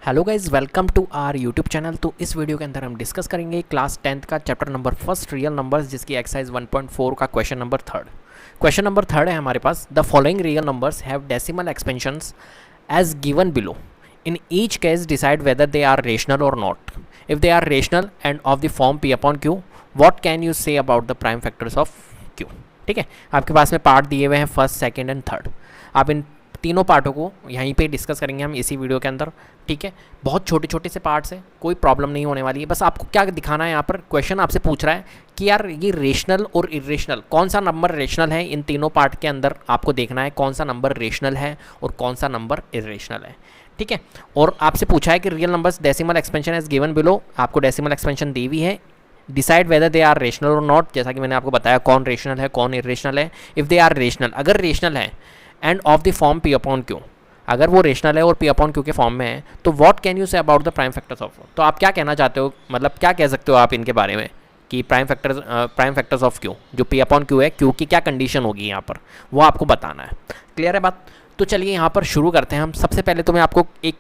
Hello guys, welcome to our YouTube channel. तो इस video के अंदर हम डिस्कस करेंगे क्लास 10th का chapter number first real numbers, जिसकी एक्सरसाइज 1.4 का question number third. Question number third है हमारे पास, the following real numbers have decimal expansions as given below. In each case decide whether they are rational और not. If they are rational and of the form p upon q, what can you say about the prime factors of q. ठीक है, आपके पास में part दिए हुए हैं first, second and third. आप इन तीनों पार्टों को यहीं पे डिस्कस करेंगे हम इसी वीडियो के अंदर। ठीक है, बहुत छोटे छोटे से पार्ट्स हैं, कोई प्रॉब्लम नहीं होने वाली है। बस आपको क्या दिखाना है, यहाँ पर क्वेश्चन आपसे पूछ रहा है कि यार ये रेशनल और इरेशनल कौन सा नंबर रेशनल है। इन तीनों पार्ट के अंदर आपको देखना है कौन सा नंबर रेशनल है और कौन सा नंबर इरेशनल है। ठीक है, और आपसे पूछा है कि real numbers decimal expansion as given below. आपको डेसिमल एक्सपेंशन दी हुई है। Decide whether they are rational और नॉट, जैसा कि मैंने आपको बताया कौन रेशनल है कौन इरेशनल है। इफ़ दे आर रेशनल, अगर रेशनल है and of the form p upon Q, अगर वो रेशनल है और पी अपॉन क्यू के फॉर्म में है, तो what can you say about the prime factors of. तो आप क्या कहना चाहते हो, मतलब क्या कह सकते हो आप इनके बारे में कि प्राइम फैक्टर्स ऑफ क्यू, जो पी अपॉन क्यू है, क्यू की क्या कंडीशन होगी यहाँ पर, वो आपको बताना है। क्लियर है बात। तो चलिए यहाँ पर शुरू करते हैं हम। सबसे पहले तो मैं आपको एक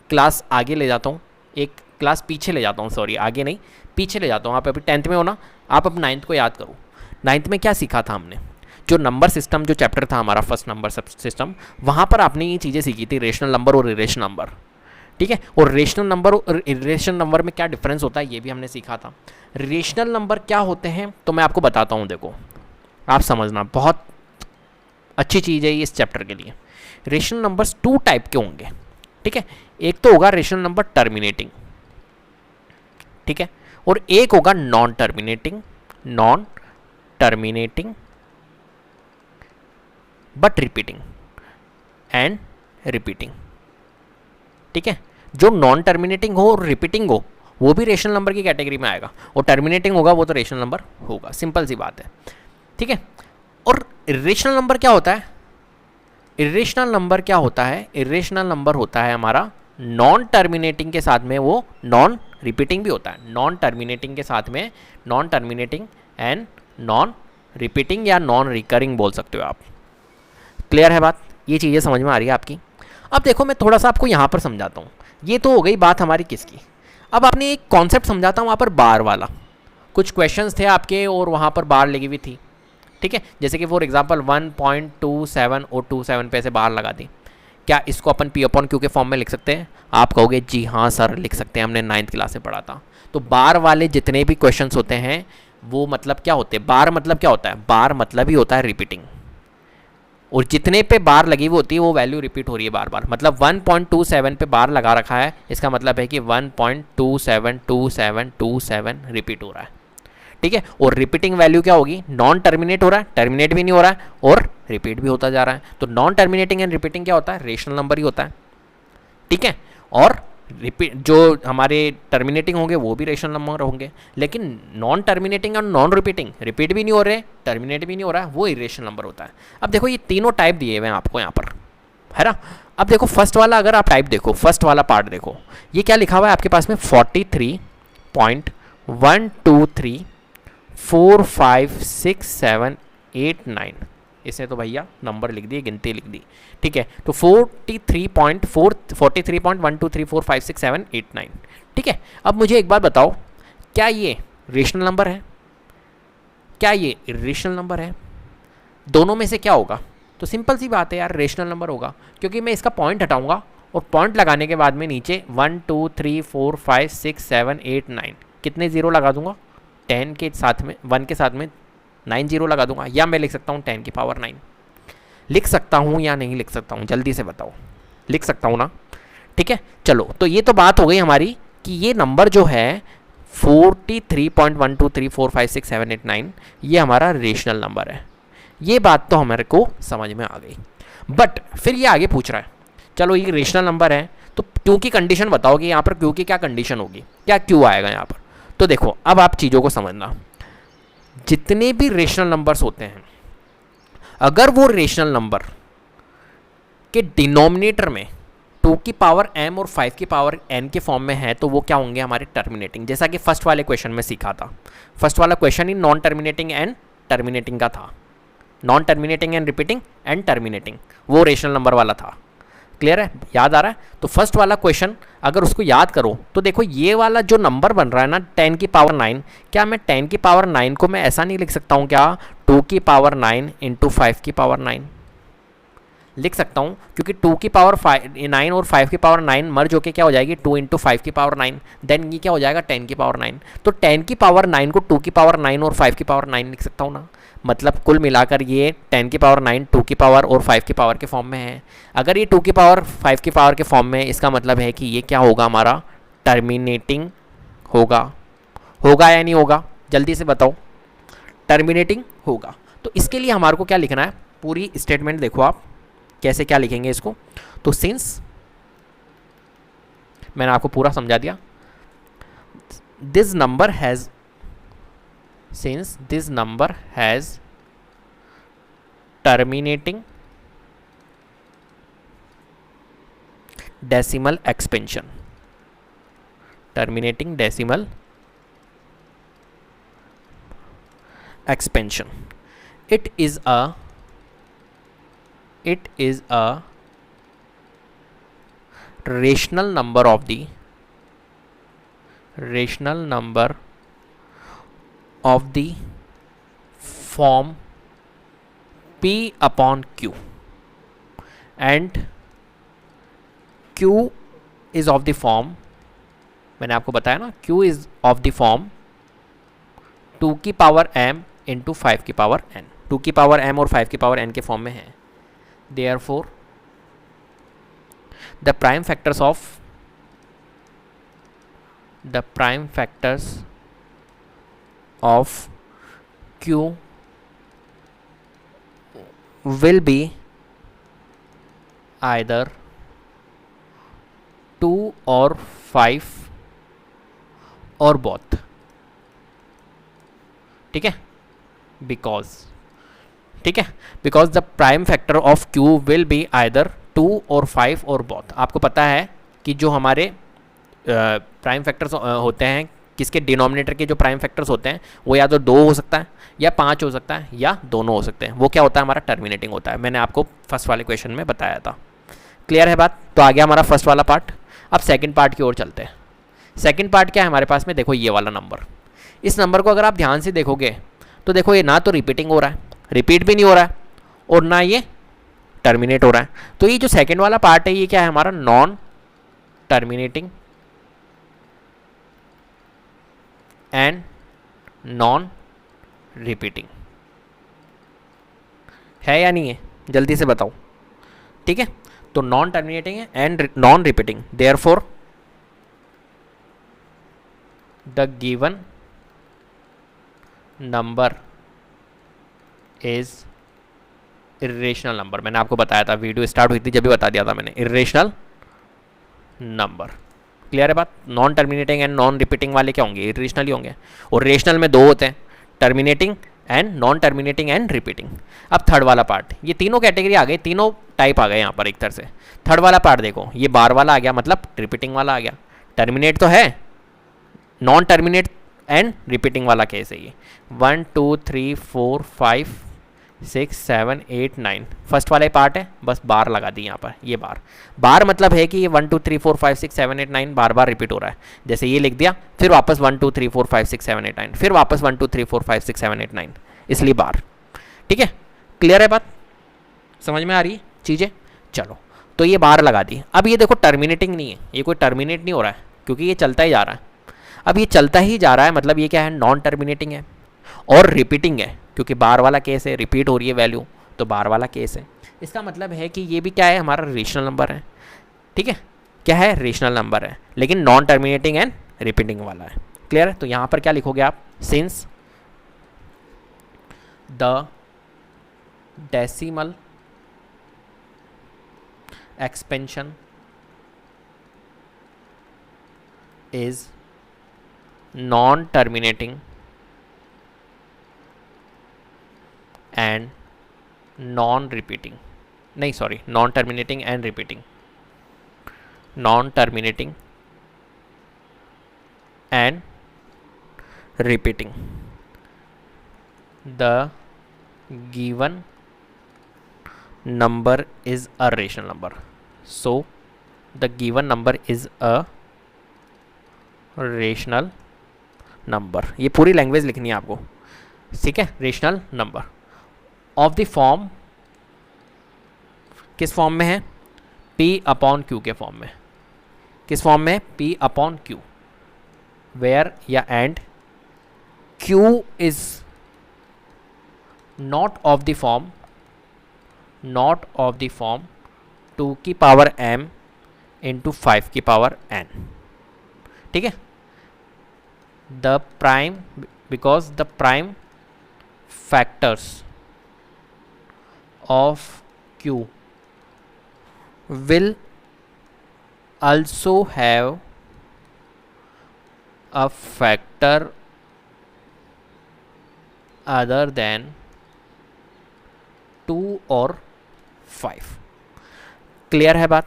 क्लास आगे ले जाता हूँ, एक क्लास पीछे ले जाता हूँ, सॉरी आगे नहीं पीछे ले जाता हूँ। आप अभी 10th में हो ना, आप अब 9th को याद करो। 9th में क्या सीखा था हमने, जो नंबर सिस्टम जो चैप्टर था हमारा फर्स्ट नंबर सिस्टम, वहाँ पर आपने ये चीज़ें सीखी थी, रेशनल नंबर और इरेशनल नंबर। ठीक है, और रेशनल नंबर और इरेशनल नंबर में क्या डिफरेंस होता है ये भी हमने सीखा था। रेशनल नंबर क्या होते हैं तो मैं आपको बताता हूँ, देखो आप समझना, बहुत अच्छी चीज़ है ये इस चैप्टर के लिए। रेशनल नंबर्स 2 टाइप के होंगे। ठीक है, एक तो होगा रेशनल नंबर टर्मिनेटिंग, ठीक है, और एक होगा non terminating but repeating and repeating. ठीक है, जो नॉन टर्मिनेटिंग हो और रिपीटिंग हो वो भी रेशनल नंबर की कैटेगरी में आएगा, और टर्मिनेटिंग होगा वो तो रेशनल नंबर होगा। सिंपल सी बात है। ठीक है, और इरेशनल नंबर क्या होता है, इरेशनल नंबर क्या होता है, इरेशनल नंबर होता है हमारा नॉन टर्मिनेटिंग के साथ में वो नॉन रिपीटिंग भी होता है। नॉन टर्मिनेटिंग के साथ में non terminating and non repeating या नॉन रिकरिंग बोल सकते हो आप। क्लियर है बात, ये चीज़ें समझ में आ रही है आपकी। अब देखो मैं थोड़ा सा आपको यहाँ पर समझाता हूँ। ये तो हो गई बात हमारी किसकी। अब आपने एक कॉन्सेप्ट समझाता हूँ वहाँ पर बार वाला। कुछ क्वेश्चंस थे आपके और वहाँ पर बार लगी हुई थी। ठीक है, जैसे कि फॉर एग्जांपल 1.27 और 27 पे ऐसे बार लगा दी। क्या इसको अपन पी अपॉन क्यू के फॉर्म में लिख सकते हैं? आप कहोगे जी हाँ सर लिख सकते हैं, हमने 9th क्लास से पढ़ा था। तो बार वाले जितने भी क्वेश्चंस होते हैं वो मतलब क्या होते हैं, बार मतलब क्या होता है, बार मतलब ही होता है रिपीटिंग। और जितने पे बार लगी हुई होती है वो वैल्यू रिपीट हो रही है बार बार। मतलब 1.27 पे बार लगा रखा है, इसका मतलब है कि 1.272727 रिपीट हो रहा है। ठीक है, और रिपीटिंग वैल्यू क्या होगी, नॉन टर्मिनेट हो रहा है, टर्मिनेट भी नहीं हो रहा है और रिपीट भी होता जा रहा है। तो नॉन टर्मिनेटिंग एंड रिपीटिंग क्या होता है, रेशनल नंबर ही होता है। ठीक है, और रिपीट जो हमारे टर्मिनेटिंग होंगे वो भी रेशनल नंबर होंगे, लेकिन नॉन टर्मिनेटिंग और नॉन रिपीटिंग, रिपीट भी नहीं हो रहे टर्मिनेट भी नहीं हो रहा है, वो इरेशनल नंबर होता है। अब देखो ये तीनों टाइप दिए हुए हैं आपको यहाँ पर, है ना। अब देखो फर्स्ट वाला, अगर आप टाइप देखो, फर्स्ट वाला पार्ट देखो, ये क्या लिखा हुआ है आपके पास में 43.123456789। इसने तो भैया नंबर लिख दिए, गिनती लिख दी। ठीक है, तो 43.123456789। ठीक है, अब मुझे एक बात बताओ, क्या ये रेशनल नंबर है, क्या ये इरेशनल नंबर है? दोनों में से क्या होगा? तो सिंपल सी बात है यार, रेशनल नंबर होगा, क्योंकि मैं इसका पॉइंट हटाऊंगा और पॉइंट लगाने के बाद में नीचे 1 2 3 4 5 6 7 8 9 कितने जीरो लगा दूंगा, 10 के साथ में 1 के साथ में 9 जीरो लगा दूंगा। या मैं लिख सकता हूँ 10 की पावर 9। लिख सकता हूँ या नहीं लिख सकता हूँ, जल्दी से बताओ। लिख सकता हूँ ना। ठीक है, चलो तो ये तो बात हो गई हमारी कि ये नंबर जो है 43.123456789 ये हमारा रेशनल नंबर है। ये बात तो हमारे को समझ में आ गई। बट फिर ये आगे पूछ रहा है, चलो ये रेशनल नंबर है तो क्यू की कंडीशन बताओ कि यहाँ पर क्यू की क्या कंडीशन होगी, क्या क्यू आएगा यहाँ पर। तो देखो अब आप चीज़ों को समझना, जितने भी रेशनल नंबर्स होते हैं, अगर वो रेशनल नंबर के डिनोमिनेटर में 2 की पावर m और 5 की पावर n के फॉर्म में है तो वो क्या होंगे, हमारे टर्मिनेटिंग। जैसा कि फर्स्ट वाले क्वेश्चन में सीखा था। फर्स्ट वाला question he non terminating and terminating का था, non terminating and repeating and terminating, वो रेशनल नंबर वाला था। क्लियर है, याद आ रहा है? तो फर्स्ट वाला क्वेश्चन अगर उसको याद करो तो देखो ये वाला जो नंबर बन रहा है ना 10 की पावर 9, क्या मैं 10 की पावर 9 को मैं ऐसा नहीं लिख सकता हूँ क्या 2 की पावर 9 इंटू 5 की पावर 9? लिख सकता हूँ, क्योंकि 2 की पावर 9 और 5 की पावर 9 मर्ज होके क्या हो जाएगी 2 इंटू 5 की पावर 9, देन ये क्या हो जाएगा 10 की पावर 9। तो 10 की पावर 9 को 2 की पावर 9 और 5 की पावर 9 लिख सकता हूँ ना, मतलब कुल मिलाकर ये 10 की पावर 9 2 की पावर और 5 की पावर के फॉर्म में है। अगर ये 2 की पावर 5 की पावर के फॉर्म में, इसका मतलब है कि ये क्या होगा हमारा टर्मिनेटिंग होगा। होगा या नहीं होगा, जल्दी से बताओ। टर्मिनेटिंग होगा। तो इसके लिए हमारे को क्या लिखना है, पूरी स्टेटमेंट देखो आप कैसे क्या लिखेंगे इसको। तो सिंस, मैंने आपको पूरा समझा दिया, this number has, since this number has terminating decimal expansion, terminating decimal expansion, it is a rational number of the form P upon Q, and Q is of the form, मैंने आपको बताया ना Q is of the form 2 की power m into 5 की power n, 2 की power m और 5 की power n के फॉर्म में है। Therefore the prime factors of Q will be either 2 or 5 or both, ठीक है, because the prime factor of Q will be either 2 और 5 और बोथ। आपको पता है कि जो हमारे प्राइम फैक्टर्स होते हैं, किसके डिनोमिनेटर के जो प्राइम फैक्टर्स होते हैं वो या तो 2 हो सकता है या 5 हो सकता है या दोनों हो सकते हैं। वो क्या होता है, हमारा टर्मिनेटिंग होता है। मैंने आपको फर्स्ट वाले क्वेश्चन में बताया था। क्लियर है बात? तो आ गया हमारा फर्स्ट वाला पार्ट। अब सेकंड पार्ट की ओर चलते हैं। सेकंड पार्ट क्या है हमारे पास में, देखो ये वाला नंबर। इस नंबर को अगर आप ध्यान से देखोगे तो देखो ये ना तो रिपीटिंग हो रहा है, रिपीट भी नहीं हो रहा है, और ना ये टर्मिनेट हो रहा है। तो ये जो सेकंड वाला पार्ट है ये क्या है हमारा, non terminating and non repeating है या नहीं है, जल्दी से बताओ। ठीक है, तो नॉन टर्मिनेटिंग है and non repeating, therefore the given number is irrational number. मैंने आपको बताया था, वीडियो स्टार्ट हुई थी जब भी बता दिया था मैंने, इरेशनल नंबर। क्लियर है बात? Non terminating and non repeating वाले क्या होंगे, इरेशनल ही होंगे। और रेशनल में 2 होते हैं, terminating and non terminating and repeating. अब थर्ड वाला पार्ट, ये तीनों कैटेगरी आ गई, तीनों टाइप आ गए यहाँ पर एक तरह से। थर्ड वाला पार्ट देखो, ये बार वाला आ गया, मतलब रिपीटिंग वाला आ गया। टर्मिनेट तो है, नॉन टर्मिनेट एंड रिपीटिंग वाला केस है ये। 1 2 3 4 5 6 7 8 9 फर्स्ट वाला पार्ट है, बस बार लगा दी यहाँ पर। ये बार मतलब है कि ये 1 2 3 4 5 6 7 8 9 बार बार रिपीट हो रहा है। जैसे ये लिख दिया, फिर वापस 1 2 3 4 5 6 7 8 9, फिर वापस 1 2 3 4 5 6 7 8 9, इसलिए बार। ठीक है, क्लियर है बात? समझ में आ रही है चीज़ें? चलो, तो ये बार लगा दी। अब ये देखो टर्मिनेटिंग नहीं है, ये कोई टर्मिनेट नहीं हो रहा है क्योंकि ये चलता ही जा रहा है। अब ये चलता ही जा रहा है, मतलब ये क्या है, नॉन टर्मिनेटिंग है और रिपीटिंग है, क्योंकि बार वाला केस है, रिपीट हो रही है वैल्यू, तो बार वाला केस है। इसका मतलब है कि ये भी क्या है, हमारा रेशनल नंबर है। ठीक है, क्या है, रेशनल नंबर है, लेकिन नॉन टर्मिनेटिंग एंड रिपीटिंग वाला है। क्लियर है? तो यहाँ पर क्या लिखोगे आप, since the decimal expansion is non terminating and non repeating, नहीं sorry, non terminating and repeating, non terminating and repeating, the given number is a rational number. So the given number is a rational number. ये पूरी language लिखनी है आपको, ठीक है। Rational number of the form, किस form में है? P अपॉन Q के फॉर्म में। किस फॉर्म में? P अपॉन Q, वेयर या and Q is not of the form, not of the form 2 की पावर m इंटू 5 की पावर n, ठीक है। The prime, because the prime factors of Q will also have a factor other than 2 और 5। Clear है बात?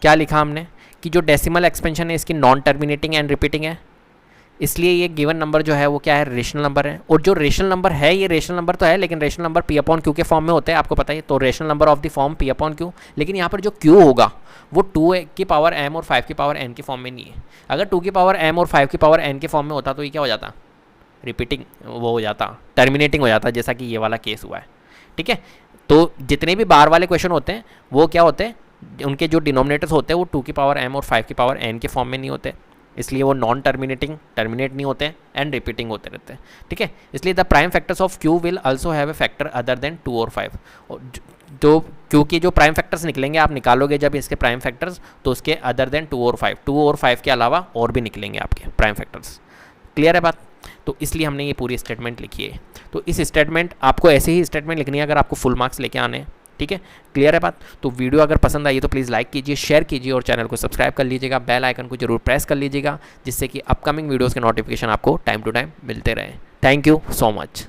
क्या लिखा हमने कि जो डेसिमल एक्सपेंशन है इसकी नॉन टर्मिनेटिंग एंड रिपीटिंग है, इसलिए ये गिवन नंबर जो है वो क्या है? रेशनल नंबर है। और जो रेशनल नंबर है, ये रेशनल नंबर तो है लेकिन rational number P upon Q के फॉर्म में होते हैं, आपको पता है। तो rational number of the form P upon Q, लेकिन यहाँ पर जो Q होगा वो 2 की पावर m और 5 की पावर n के फॉर्म में नहीं है। अगर 2 की पावर m और 5 की पावर n के फॉर्म में होता तो ये क्या हो जाता? रिपीटिंग वो हो जाता, टर्मिनेटिंग हो जाता, जैसा कि ये वाला केस हुआ है, ठीक है। तो जितने भी बार वाले क्वेश्चन होते हैं वो क्या होते हैं? उनके जो डिनोमिनेटर्स होते हैं वो 2 की पावर m और 5 की पावर n के फॉर्म में नहीं होते, इसलिए वो नॉन टर्मिनेटिंग, टर्मिनेट नहीं होते हैं एंड रिपीटिंग होते रहते हैं, ठीक है। इसलिए the prime factors of Q will also have a factor other than 2 और 5। तो Q की जो प्राइम फैक्टर्स निकलेंगे, आप निकालोगे जब इसके प्राइम फैक्टर्स, तो उसके अदर देन 2 और 5, 2 और 5 के अलावा और भी निकलेंगे आपके प्राइम फैक्टर्स। क्लियर है बात? तो इसलिए हमने ये पूरी स्टेटमेंट लिखी है। तो इस स्टेटमेंट, आपको ऐसे ही स्टेटमेंट लिखनी है अगर आपको फुल मार्क्स लेके आने हैं, ठीक है। क्लियर है बात? तो वीडियो अगर पसंद आई तो प्लीज़ लाइक कीजिए, शेयर कीजिए और चैनल को सब्सक्राइब कर लीजिएगा। बेल आइकन को जरूर प्रेस कर लीजिएगा, जिससे कि अपकमिंग वीडियोस के नोटिफिकेशन आपको टाइम टू टाइम मिलते रहें। Thank you so much.